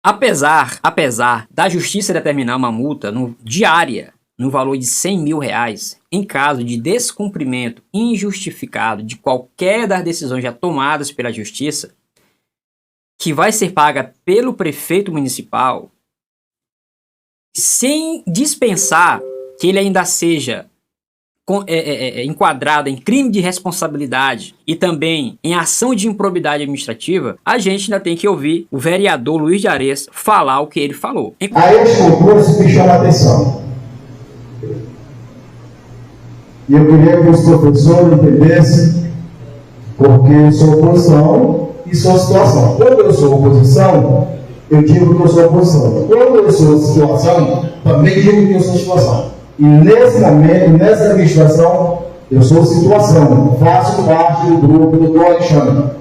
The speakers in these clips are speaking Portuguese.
Apesar da justiça determinar uma multa diária no valor de R$ 100.000 em caso de descumprimento injustificado de qualquer das decisões já tomadas pela justiça, que vai ser paga pelo prefeito municipal, sem dispensar que ele ainda seja enquadrado em crime de responsabilidade e também em ação de improbidade administrativa, a gente ainda tem que ouvir o vereador Luiz de Ares falar o que ele falou. Aí este concurso me chama a atenção. E eu queria que os professores entendessem porque eu sou oposição e sou situação. Quando eu sou oposição, eu digo que eu sou oposição. Quando eu sou situação, também digo que eu sou situação. E nesse momento, nessa administração, eu sou situação. Faço parte do grupo do Dr. Alexandre.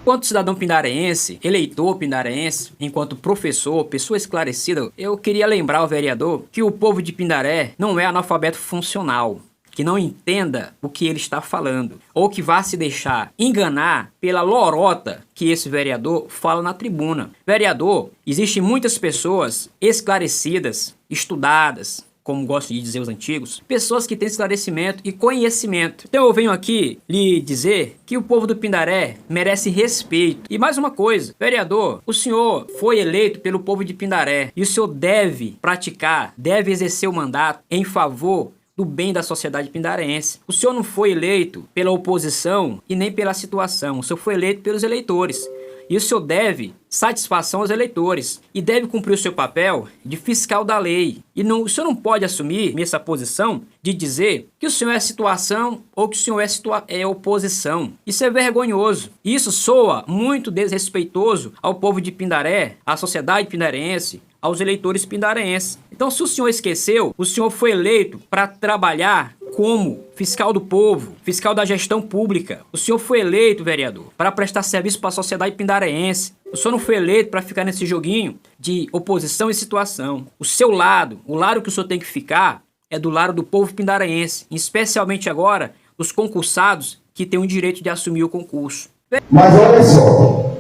Enquanto cidadão pindarense, eleitor pindarense, enquanto professor, pessoa esclarecida, eu queria lembrar ao vereador que o povo de Pindaré não é analfabeto funcional, que não entenda o que ele está falando, ou que vá se deixar enganar pela lorota que esse vereador fala na tribuna. Vereador, existem muitas pessoas esclarecidas, estudadas, como gostam de dizer os antigos, pessoas que têm esclarecimento e conhecimento. Então eu venho aqui lhe dizer que o povo do Pindaré merece respeito. E mais uma coisa, vereador, o senhor foi eleito pelo povo de Pindaré e o senhor deve praticar, deve exercer o mandato em favor do bem da sociedade pindarense. O senhor não foi eleito pela oposição e nem pela situação, o senhor foi eleito pelos eleitores. E o senhor deve satisfação aos eleitores e deve cumprir o seu papel de fiscal da lei. E o senhor não pode assumir essa posição de dizer que o senhor é situação ou que o senhor é oposição. Isso é vergonhoso. Isso soa muito desrespeitoso ao povo de Pindaré, à sociedade pindarense, aos eleitores pindarenses. Então, se o senhor esqueceu, o senhor foi eleito para trabalhar como fiscal do povo, fiscal da gestão pública. O senhor foi eleito, vereador, para prestar serviço para a sociedade pindarense. O senhor não foi eleito para ficar nesse joguinho de oposição e situação. O seu lado, o lado que o senhor tem que ficar, é do lado do povo pindarense, especialmente agora dos concursados que têm o direito de assumir o concurso. Mas olha só,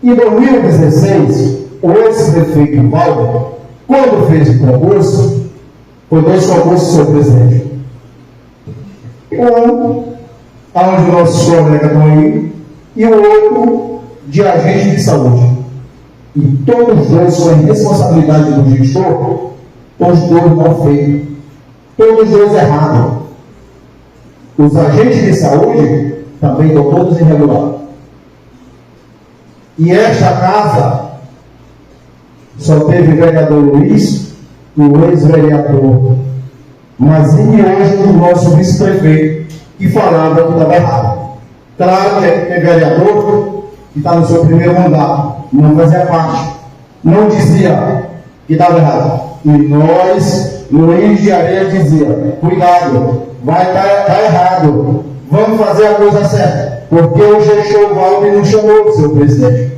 em 2016, o ex-prefeito Valdo, quando fez o concurso, foi 2 concursos, senhor presidente. Um, onde nossos colegas estão aí, e o outro de agente de saúde. E todos os dois, sob responsabilidade do gestor, todos os dois mal feitos. Todos os dois errados. Os agentes de saúde também estão todos irregulares. E esta casa só teve o vereador Luiz e o ex-vereador Mazinho e hoje o nosso vice-prefeito, que falava que estava errado. Claro que é vereador que está no seu primeiro mandato, não fazia parte, não dizia que estava errado. E nós, Luiz de Areia, dizia: cuidado, vai estar errado, vamos fazer a coisa certa. Porque o gestor Valdo não chamou, senhor presidente.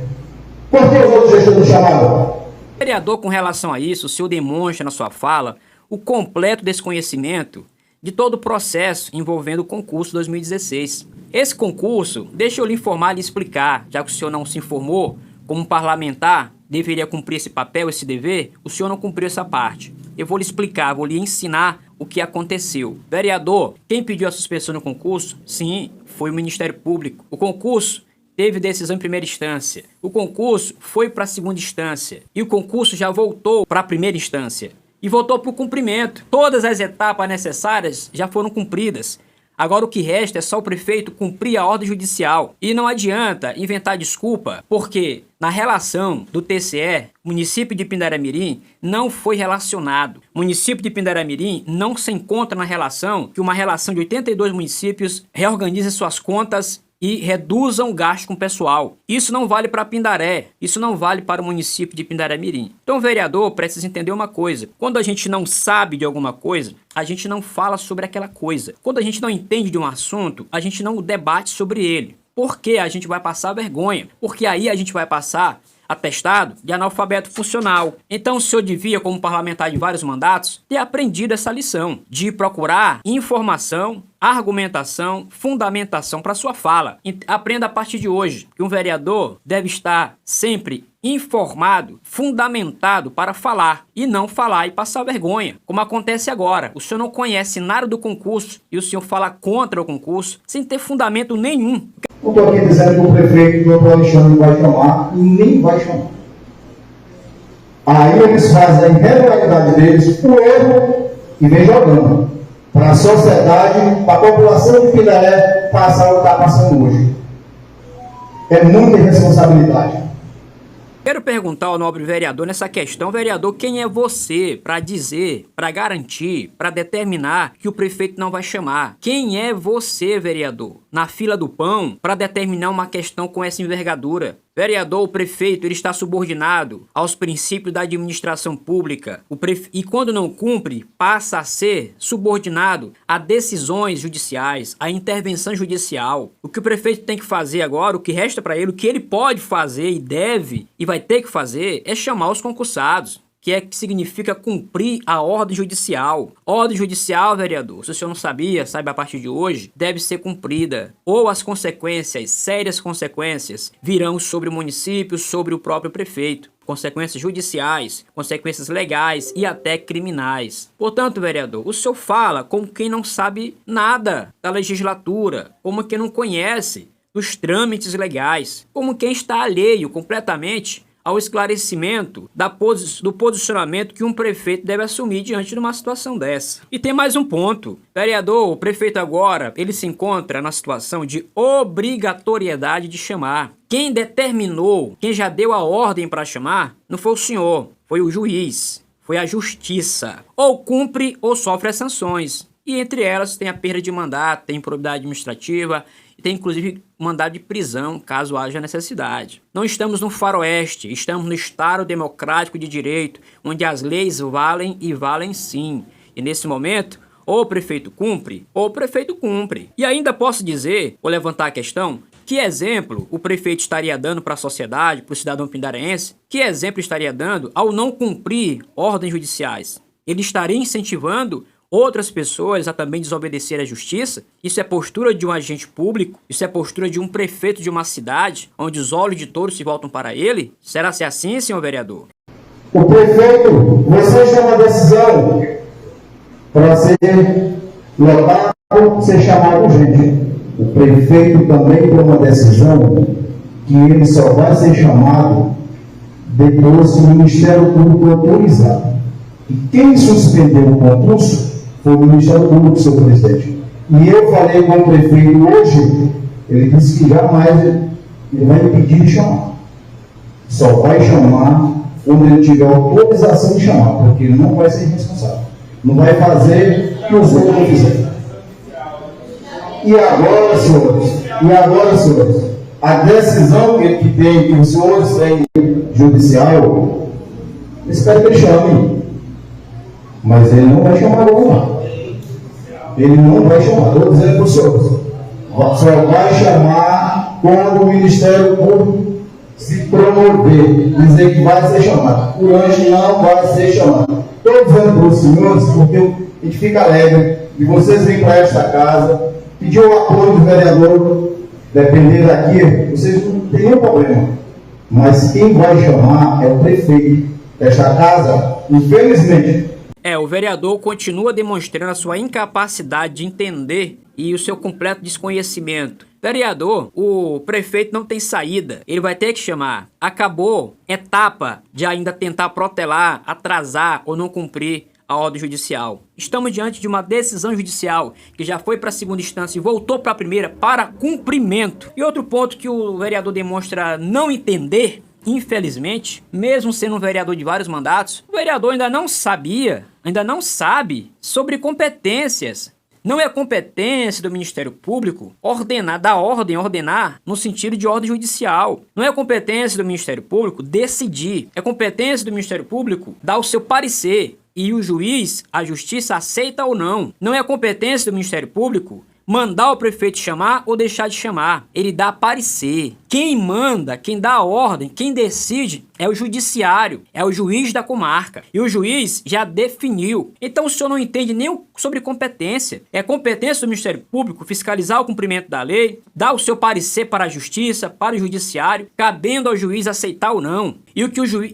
Por que os outros gestores não chamaram? Vereador, com relação a isso, o senhor demonstra na sua fala o completo desconhecimento de todo o processo envolvendo o concurso 2016. Esse concurso, deixa eu lhe informar e lhe explicar, já que o senhor não se informou, como parlamentar deveria cumprir esse papel, esse dever, o senhor não cumpriu essa parte. Eu vou lhe explicar, vou lhe ensinar o que aconteceu. Vereador, quem pediu a suspensão no concurso? Sim, foi o Ministério Público. O concurso teve decisão em primeira instância. O concurso foi para a segunda instância. E o concurso já voltou para a primeira instância. E voltou para o cumprimento. Todas as etapas necessárias já foram cumpridas. Agora o que resta é só o prefeito cumprir a ordem judicial. E não adianta inventar desculpa, porque na relação do TCE, o município de Pindaranmirim não foi relacionado. O município de Pindaranmirim não se encontra na relação que uma relação de 82 municípios reorganize suas contas e reduzam o gasto com o pessoal. Isso não vale para Pindaré, isso não vale para o município de Pindaranmirim. Então o vereador precisa entender uma coisa: quando a gente não sabe de alguma coisa, a gente não fala sobre aquela coisa. Quando a gente não entende de um assunto, a gente não debate sobre ele. Porque a gente vai passar vergonha, porque aí a gente vai passar atestado de analfabeto funcional. Então o senhor devia, como parlamentar de vários mandatos, ter aprendido essa lição de procurar informação argumentação, fundamentação para sua fala. Aprenda a partir de hoje que um vereador deve estar sempre informado, fundamentado para falar e não falar e passar vergonha, como acontece agora. O senhor não conhece nada do concurso e o senhor fala contra o concurso sem ter fundamento nenhum. Não estou aqui dizendo que o prefeito do Dr. Alexandre vai chamar e nem vai chamar. Aí eles fazem a irregularidade deles, o erro, e vem jogando para a sociedade, para a população de Pindaré passar o que está passando hoje. É muita irresponsabilidade. Quero perguntar ao nobre vereador nessa questão, vereador, quem é você para dizer, para garantir, para determinar que o prefeito não vai chamar? Quem é você, vereador, na fila do pão, para determinar uma questão com essa envergadura? Vereador, o prefeito, ele está subordinado aos princípios da administração pública. E quando não cumpre, passa a ser subordinado a decisões judiciais, a intervenção judicial. O que o prefeito tem que fazer agora, o que resta para ele, o que ele pode fazer e deve e vai ter que fazer é chamar os concursados, que significa cumprir a ordem judicial. Ordem judicial, vereador, se o senhor não sabia, saiba a partir de hoje, deve ser cumprida. Ou as consequências, sérias consequências, virão sobre o município, sobre o próprio prefeito. Consequências judiciais, consequências legais e até criminais. Portanto, vereador, o senhor fala como quem não sabe nada da legislatura, como quem não conhece dos trâmites legais, como quem está alheio completamente ao esclarecimento do posicionamento que um prefeito deve assumir diante de uma situação dessa. E tem mais um ponto. Vereador, o prefeito agora, ele se encontra na situação de obrigatoriedade de chamar. Quem determinou, quem já deu a ordem para chamar, não foi o senhor, foi o juiz, foi a justiça. Ou cumpre ou sofre as sanções. E entre elas tem a perda de mandato, tem improbidade administrativa, e tem inclusive mandado de prisão, caso haja necessidade. Não estamos no faroeste, estamos no Estado democrático de direito, onde as leis valem e valem sim. E nesse momento, ou o prefeito cumpre, ou o prefeito cumpre. E ainda posso dizer, ou levantar a questão, que exemplo o prefeito estaria dando para a sociedade, para o cidadão pindarense? Que exemplo estaria dando ao não cumprir ordens judiciais? Ele estaria incentivando outras pessoas a também desobedecer à justiça? Isso é postura de um agente público? Isso é postura de um prefeito de uma cidade, onde os olhos de todos se voltam para ele? Será ser assim, senhor vereador? O prefeito, você chama a decisão para ser lotado, ser chamado urgente. O prefeito também toma uma decisão que ele só vai ser chamado depois que o Ministério Público autorizar. E quem suspendeu o concurso foi o Ministério Público, seu presidente. E eu falei com o prefeito hoje, ele disse que jamais ele vai impedir de chamar. Só vai chamar quando ele tiver autorização de chamar, porque ele não vai ser responsável. Não vai fazer o que os outros não fizeram. E agora, senhores, a decisão que os senhores têm judicial, espero que ele chame. Mas ele não vai chamar não. Ele não vai chamar, estou dizendo para os senhores. Só vai chamar quando o Ministério Público se promover, dizer que vai ser chamado. O anjo não vai ser chamado. Estou dizendo para os senhores, porque a gente fica alegre de vocês virem para esta casa, pedir o apoio do vereador, depender daqui, vocês não têm nenhum problema. Mas quem vai chamar é o prefeito desta casa, infelizmente. O vereador continua demonstrando a sua incapacidade de entender e o seu completo desconhecimento. Vereador, o prefeito não tem saída, ele vai ter que chamar. Acabou etapa de ainda tentar protelar, atrasar ou não cumprir a ordem judicial. Estamos diante de uma decisão judicial que já foi para a segunda instância e voltou para a primeira para cumprimento. E outro ponto que o vereador demonstra não entender, infelizmente, mesmo sendo um vereador de vários mandatos, o vereador ainda não sabe sobre competências. Não é competência do Ministério Público ordenar no sentido de ordem judicial. Não é competência do Ministério Público decidir. É competência do Ministério Público dar o seu parecer e o juiz, a justiça, aceita ou não. Não é competência do Ministério Público mandar o prefeito chamar ou deixar de chamar. Ele dá parecer. Quem manda, quem dá a ordem, quem decide é o judiciário, é o juiz da comarca. E o juiz já definiu. Então o senhor não entende nem sobre competência. É competência do Ministério Público fiscalizar o cumprimento da lei, dar o seu parecer para a justiça, para o judiciário, cabendo ao juiz aceitar ou não. E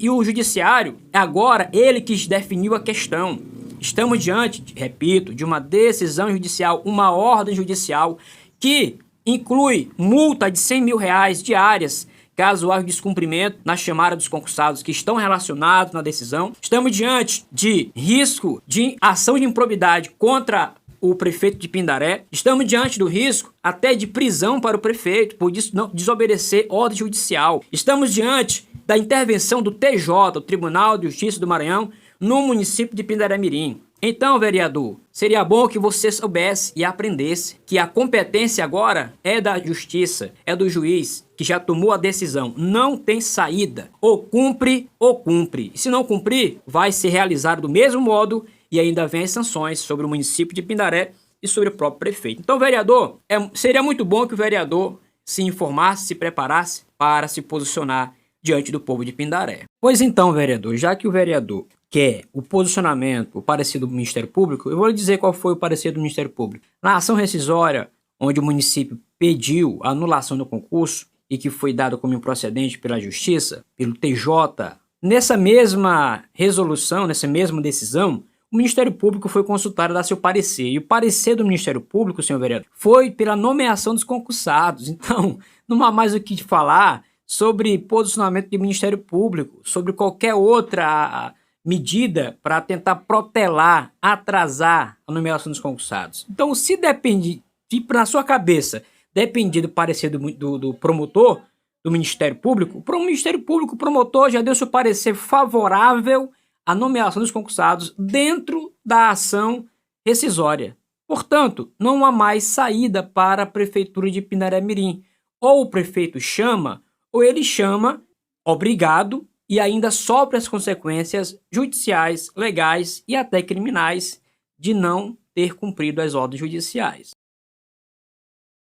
o judiciário, agora, ele que definiu a questão. Estamos diante, repito, de uma decisão judicial, uma ordem judicial que inclui multa de R$100 mil diárias caso haja descumprimento na chamada dos concursados que estão relacionados na decisão. Estamos diante de risco de ação de improbidade contra o prefeito de Pindaré. Estamos diante do risco até de prisão para o prefeito por desobedecer ordem judicial. Estamos diante da intervenção do TJ, o Tribunal de Justiça do Maranhão, no município de Pindaré-Mirim. Então, vereador, seria bom que você soubesse e aprendesse que a competência agora é da justiça, é do juiz que já tomou a decisão. Não tem saída. Ou cumpre ou cumpre. E se não cumprir, vai ser realizado do mesmo modo e ainda vem as sanções sobre o município de Pindaré e sobre o próprio prefeito. Então, vereador, seria muito bom que o vereador se informasse, se preparasse para se posicionar diante do povo de Pindaré. Pois então, vereador, já que o vereador quer o posicionamento, o parecer do Ministério Público, eu vou lhe dizer qual foi o parecer do Ministério Público. Na ação rescisória, onde o município pediu a anulação do concurso e que foi dado como improcedente pela Justiça, pelo TJ, nessa mesma resolução, nessa mesma decisão, o Ministério Público foi consultado a dar seu parecer. E o parecer do Ministério Público, senhor vereador, foi pela nomeação dos concursados. Então, não há mais o que falar sobre posicionamento do Ministério Público, sobre qualquer outra medida para tentar protelar, atrasar a nomeação dos concursados. Então, se depende, se na sua cabeça depender do parecer do promotor, do Ministério Público, o Ministério Público, o promotor já deu seu parecer favorável à nomeação dos concursados dentro da ação rescisória. Portanto, não há mais saída para a Prefeitura de Pindaré-Mirim. Ou o prefeito chama, ou ele chama, obrigado, e ainda sofre as consequências judiciais, legais e até criminais de não ter cumprido as ordens judiciais.